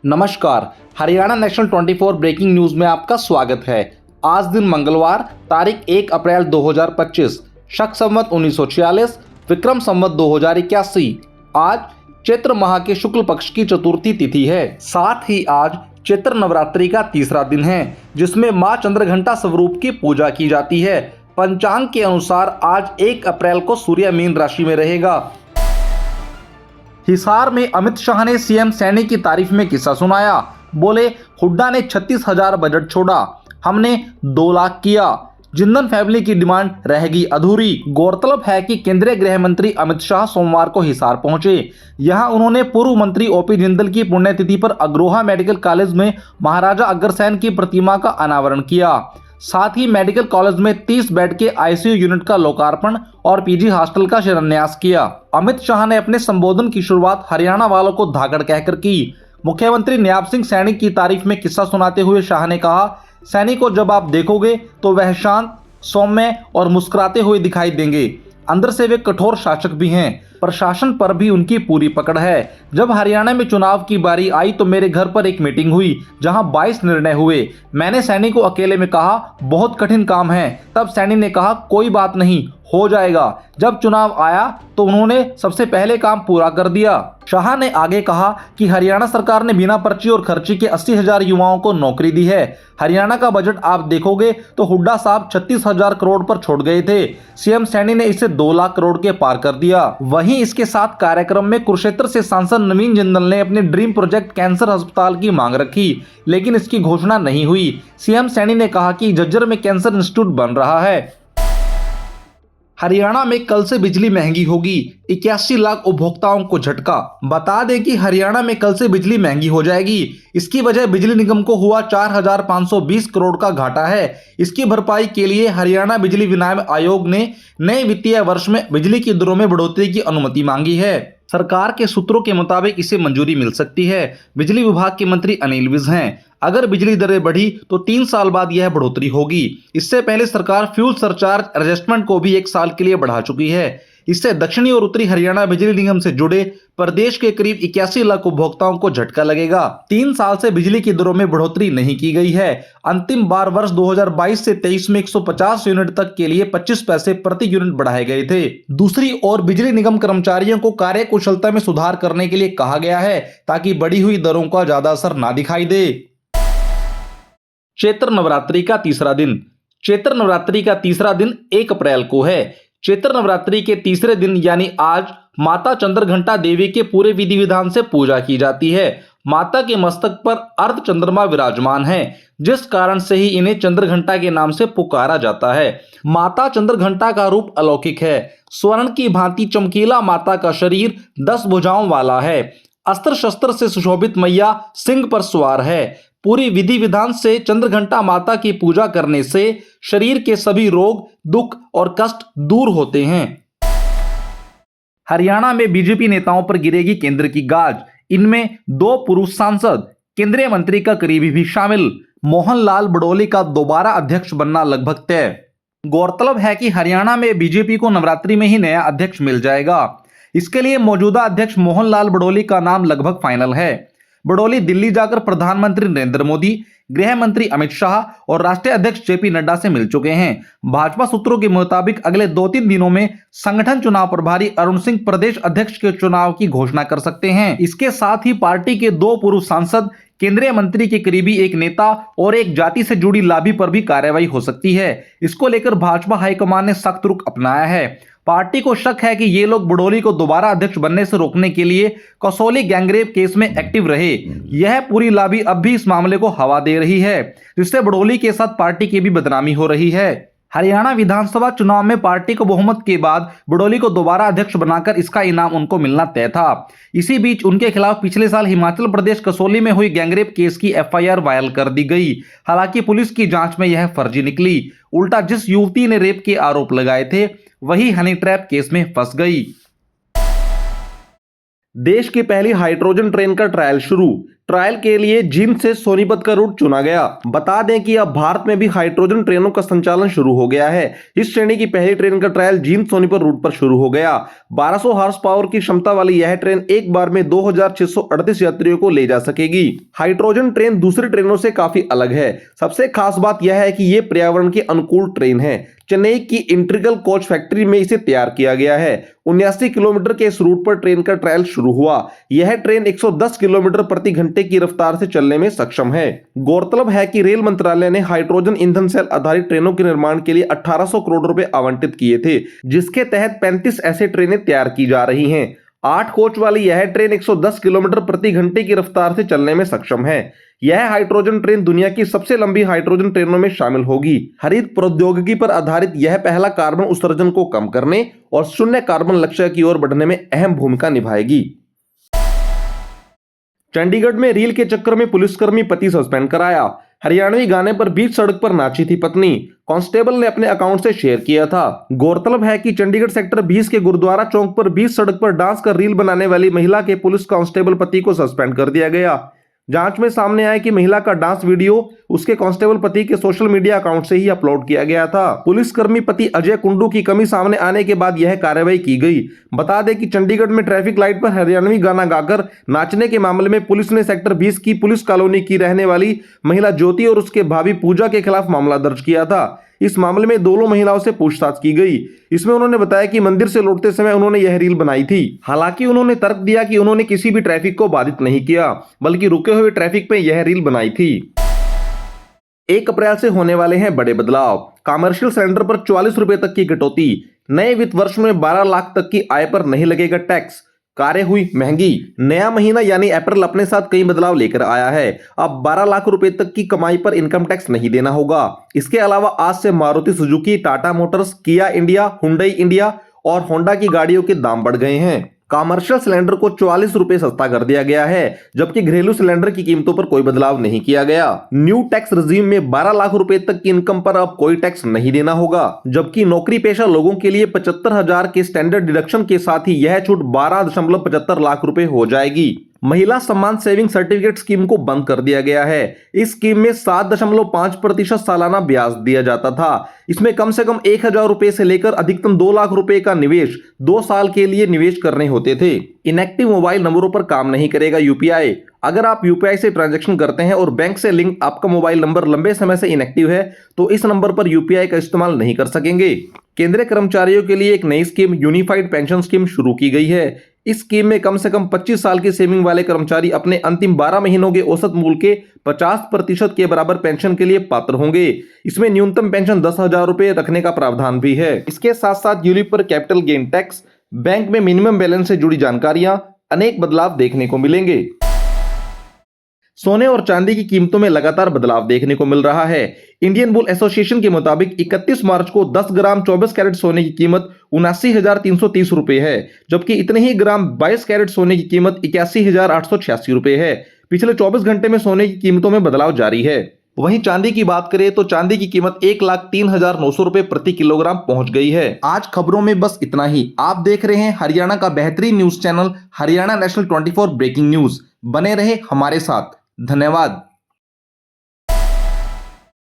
नमस्कार, Haryana national 24 breaking news में आपका स्वागत है। आज दिन मंगलवार तारीख 1 अप्रैल 2025, शक संवत 1946, विक्रम संवत 2081। आज चैत्र माह के शुक्ल पक्ष की चतुर्थी तिथि है। साथ ही आज चैत्र नवरात्रि का तीसरा दिन है, जिसमें मां चंद्रघंटा स्वरूप की पूजा की जाती है। पंचांग के अनुसार आज 1 अप्रैल को सूर्य मीन राशि में रहेगा। हिसार में अमित शाह ने सीएम सैनी की तारीफ में किस्सा सुनाया। बोले, हुड्डा ने 36,000 बजट छोड़ा, हमने 2 लाख किया। जिंदल फैमिली की डिमांड रहेगी अधूरी। गौरतलब है कि केंद्रीय गृह मंत्री अमित शाह सोमवार को हिसार पहुंचे। यहां उन्होंने पूर्व मंत्री ओपी जिंदल की पुण्यतिथि पर अग्रोहा मेडिकल कॉलेज में महाराजा अग्रसेन की प्रतिमा का अनावरण किया। साथ ही मेडिकल कॉलेज में 30 बेड के आईसीयू यूनिट का लोकार्पण और पीजी हॉस्टल का शिलान्यास किया। अमित शाह ने अपने संबोधन की शुरुआत हरियाणा वालों को धाकड़ कहकर की। मुख्यमंत्री न्याब सिंह सैनी की तारीफ में किस्सा सुनाते हुए शाह ने कहा, सैनी को जब आप देखोगे तो वह शांत, सौम्य और मुस्कुराते हुए दिखाई देंगे। अंदर से वे कठोर शासक भी हैं। प्रशासन पर भी उनकी पूरी पकड़ है। जब हरियाणा में चुनाव की बारी आई तो मेरे घर पर एक मीटिंग हुई, जहां 22 निर्णय हुए। मैंने सैनी को अकेले में कहा, बहुत कठिन काम है। तब सैनी ने कहा, कोई बात नहीं, हो जाएगा। जब चुनाव आया तो उन्होंने सबसे पहले काम पूरा कर दिया। शाह ने आगे कहा कि हरियाणा सरकार ने बिना पर्ची और खर्ची के 80,000 युवाओं को नौकरी दी है। हरियाणा का बजट आप देखोगे तो हुड्डा साहब 36,000 करोड़ पर छोड़ गए थे। सीएम सैनी ने इसे 2 लाख करोड़ के पार कर दिया। वहीं इसके साथ कार्यक्रम में कुरुक्षेत्र से सांसद नवीन जिंदल ने अपने ड्रीम प्रोजेक्ट कैंसर अस्पताल की मांग रखी, लेकिन इसकी घोषणा नहीं हुई। सीएम सैनी ने कहा कि झज्जर में कैंसर इंस्टीट्यूट बन रहा है। हरियाणा में कल से बिजली महंगी होगी, 81 लाख उपभोक्ताओं को झटका। बता दें कि हरियाणा में कल से बिजली महंगी हो जाएगी। इसकी वजह बिजली निगम को हुआ 4,520 करोड़ का घाटा है। इसकी भरपाई के लिए हरियाणा बिजली विनियमन आयोग ने नए वित्तीय वर्ष में बिजली की दरों में बढ़ोतरी की अनुमति मांगी है। सरकार के सूत्रों के मुताबिक इसे मंजूरी मिल सकती है। बिजली विभाग के मंत्री अनिल विज हैं। अगर बिजली दरें बढ़ी तो 3 साल बाद यह बढ़ोतरी होगी। इससे पहले सरकार फ्यूल सरचार्ज एडजस्टमेंट को भी 1 साल के लिए बढ़ा चुकी है। इससे दक्षिणी और उत्तरी हरियाणा बिजली निगम से जुड़े प्रदेश के करीब 81 लाख उपभोक्ताओं को झटका लगेगा। 3 साल से बिजली की दरों में बढ़ोतरी नहीं की गई है। अंतिम बार वर्ष 2022 से 23 में 150 यूनिट तक के लिए 25 पैसे प्रति यूनिट बढ़ाए गए थे। दूसरी ओर बिजली निगम कर्मचारियों को कार्य कुशलता में सुधार करने के लिए कहा गया है, ताकि बढ़ी हुई दरों का ज्यादा असर ना दिखाई दे। चैत्र नवरात्रि का तीसरा दिन। चैत्र नवरात्रि का तीसरा दिन 1 अप्रैल को है। चैत्र नवरात्रि के तीसरे दिन यानी आज माता चंद्रघंटा देवी के पूरे विधि विधान से पूजा की जाती है। माता के मस्तक पर अर्ध चंद्रमा विराजमान है, जिस कारण से ही इन्हें चंद्रघंटा के नाम से पुकारा जाता है। माता चंद्रघंटा का रूप अलौकिक है। स्वर्ण की भांति चमकीला माता का शरीर 10 भुजाओं वाला है। अस्त्र शस्त्र से सुशोभित मैया सिंह पर सवार है। पूरी विधि विधान से चंद्रघंटा माता की पूजा करने से शरीर के सभी रोग, दुख और कष्ट दूर होते हैं। हरियाणा में बीजेपी नेताओं पर गिरेगी केंद्र की गाज। इनमें 2 पुरुष सांसद, केंद्रीय मंत्री का करीबी भी शामिल। मोहनलाल बडोली का दोबारा अध्यक्ष बनना लगभग तय। गौरतलब है कि हरियाणा में बीजेपी को नवरात्रि में ही नया अध्यक्ष मिल जाएगा। इसके लिए मौजूदा अध्यक्ष मोहनलाल बडोली का नाम लगभग फाइनल है। बडोली दिल्ली जाकर प्रधानमंत्री नरेंद्र मोदी, गृह मंत्री अमित शाह और राष्ट्रीय अध्यक्ष जेपी नड्डा से मिल चुके हैं। भाजपा सूत्रों के मुताबिक अगले 2-3 दिनों में संगठन चुनाव प्रभारी अरुण सिंह प्रदेश अध्यक्ष के चुनाव की घोषणा कर सकते हैं। इसके साथ ही पार्टी के 2 पूर्व सांसद, केंद्रीय मंत्री के करीबी एक नेता और एक जाति से जुड़ी लाभी पर भी कार्रवाई हो सकती है। इसको लेकर भाजपा हाईकमान ने सख्त रुख अपनाया है। पार्टी को शक है कि ये लोग बडोली को दोबारा अध्यक्ष बनने से रोकने के लिए कसौली गैंगरेप केस में एक्टिव रहे। यह पूरी लॉबी अब भी इस मामले को हवा दे रही है, जिससे बडोली के साथ पार्टी की भी बदनामी हो रही है। हरियाणा विधानसभा चुनाव में पार्टी को बहुमत के बाद बडोली को दोबारा अध्यक्ष बनाकर इसका इनाम उनको मिलना तय था। इसी बीच उनके खिलाफ पिछले साल हिमाचल प्रदेश कसौली में हुई गैंगरेप केस की एफआईआर वायरल कर दी गई। हालांकि पुलिस की जांच में यह फर्जी निकली। उल्टा जिस युवती ने रेप के आरोप लगाए थे वही हनी ट्रैप केस में फंस गई। देश की पहली हाइड्रोजन ट्रेन का ट्रायल शुरू। ट्रायल के लिए जींद से सोनीपत का रूट चुना गया। बता दें कि अब भारत में भी हाइड्रोजन ट्रेनों का संचालन शुरू हो गया है। इस श्रेणी की पहली ट्रेन का ट्रायल जींद सोनीपत रूट पर शुरू हो गया। 1200 हॉर्स पावर की क्षमता वाली यह ट्रेन एक बार में 2638 यात्रियों को ले जा सकेगी। हाइड्रोजन ट्रेन दूसरी ट्रेनों से काफी अलग है। सबसे खास बात यह है कि यह पर्यावरण के अनुकूल ट्रेन है। चेन्नई की इंटीग्रल कोच फैक्ट्री में इसे तैयार किया गया है। 79 किलोमीटर के इस रूट पर ट्रेन का ट्रायल शुरू हुआ। यह ट्रेन 110 किलोमीटर प्रति घंटे की रफ्तार से चलने में सक्षम है। गौरतलब है कि रेल मंत्रालय ने हाइड्रोजन ईंधन सेल आधारित ट्रेनों के निर्माण के लिए 1800 करोड़ रुपए आवंटित किए थे, जिसके तहत 35 ऐसे ट्रेनें तैयार की जा रही हैं। 8 कोच वाली यह ट्रेन 110 किलोमीटर प्रति घंटे की रफ्तार से चलने में सक्षम है। यह हाइड्रोजन ट्रेन दुनिया की सबसे लंबी हाइड्रोजन ट्रेनों में शामिल होगी। हरित प्रौद्योगिकी पर आधारित यह पहला कार्बन उत्सर्जन को कम करने और शून्य कार्बन लक्ष्य की ओर बढ़ने में अहम भूमिका निभाएगी। चंडीगढ़ में रील के चक्कर में पुलिसकर्मी पति सस्पेंड कराया। हरियाणवी गाने पर बीच सड़क पर नाची थी पत्नी। कांस्टेबल ने अपने अकाउंट से शेयर किया था। गौरतलब है कि चंडीगढ़ सेक्टर 20 के गुरुद्वारा चौक पर बीच सड़क पर डांस कर रील बनाने वाली महिला के पुलिस कांस्टेबल पति को सस्पेंड कर दिया गया। जांच में सामने आया कि महिला का डांस वीडियो उसके कांस्टेबल पति के सोशल मीडिया अकाउंट से ही अपलोड किया गया था। पुलिसकर्मी पति अजय कुंडू की कमी सामने आने के बाद यह कार्रवाई की गई। बता दें कि चंडीगढ़ में ट्रैफिक लाइट पर हरियाणवी गाना गाकर नाचने के मामले में पुलिस ने सेक्टर 20 की पुलिस कॉलोनी की रहने वाली महिला ज्योति और उसके भाभी पूजा के खिलाफ मामला दर्ज किया था। इस मामले में दोनों महिलाओं से पूछताछ की गई। इसमें उन्होंने बताया कि मंदिर से लौटते समय उन्होंने यह रील बनाई थी। हालांकि उन्होंने तर्क दिया कि उन्होंने किसी भी ट्रैफिक को बाधित नहीं किया, बल्कि रुके हुए ट्रैफिक में यह रील बनाई थी। 1 अप्रैल से होने वाले हैं बड़े बदलाव। कमर्शियल सिलेंडर पर 44 रुपए तक की कटौती। नए वित्त वर्ष में 12 लाख तक की आय पर नहीं लगेगा टैक्स। कारें हुई महंगी। नया महीना यानी अप्रैल अपने साथ कई बदलाव लेकर आया है। अब 12 लाख रुपए तक की कमाई पर इनकम टैक्स नहीं देना होगा। इसके अलावा आज से मारुति सुजुकी, टाटा मोटर्स, किया इंडिया, हुंडई इंडिया और होंडा की गाड़ियों के दाम बढ़ गए हैं। कमर्शियल सिलेंडर को 44 रुपए सस्ता कर दिया गया है, जबकि घरेलू सिलेंडर की कीमतों पर कोई बदलाव नहीं किया गया। न्यू टैक्स रेजिम में 12 लाख रुपए तक की इनकम पर अब कोई टैक्स नहीं देना होगा, जबकि नौकरी पेशा लोगों के लिए 75,000 के स्टैंडर्ड डिडक्शन के साथ ही यह छूट 12.75 लाख रुपए हो जाएगी। महिला सम्मान सेविंग सर्टिफिकेट स्कीम को बंद कर दिया गया है। इस स्कीम में 7.5% सालाना ब्याज दिया जाता था। इसमें कम से कम 1,000 रुपए से लेकर अधिकतम 2 लाख रुपए का निवेश 2 साल के लिए निवेश करने होते थे। इनएक्टिव मोबाइल नंबरों पर काम नहीं करेगा यूपीआई। अगर आप यूपीआई से ट्रांजैक्शन करते हैं और बैंक से लिंक आपका मोबाइल नंबर लंबे समय से इनएक्टिव है, तो इस नंबर पर यूपीआई का इस्तेमाल नहीं कर सकेंगे। केंद्रीय कर्मचारियों के लिए एक नई स्कीम यूनिफाइड पेंशन स्कीम शुरू की गई है। इस स्कीम में कम से कम 25 साल की सेविंग वाले कर्मचारी अपने अंतिम 12 महीनों के औसत मूल्य के 50% के बराबर पेंशन के लिए पात्र होंगे। इसमें न्यूनतम पेंशन 10,000 रुपए रखने का प्रावधान भी है। इसके साथ साथ यूलिप पर कैपिटल गेन टैक्स, बैंक में मिनिमम बैलेंस से जुड़ी जानकारियां, अनेक बदलाव देखने को मिलेंगे। सोने और चांदी की कीमतों में लगातार बदलाव देखने को मिल रहा है। इंडियन बुल एसोसिएशन के मुताबिक 31 मार्च को 10 ग्राम 24 कैरेट सोने की कीमत 79,330 रुपए है, जबकि इतने ही ग्राम 22 कैरेट सोने की कीमत 81,886 रुपए है। पिछले 24 घंटे में सोने की कीमतों में बदलाव जारी है। वहीं चांदी की बात करें तो चांदी की कीमत 1,03,900 रुपए प्रति किलोग्राम पहुंच गई है। आज खबरों में बस इतना ही। आप देख रहे हैं हरियाणा का बेहतरीन news channel Haryana national 24 breaking news. बने रहे हमारे साथ। धन्यवाद।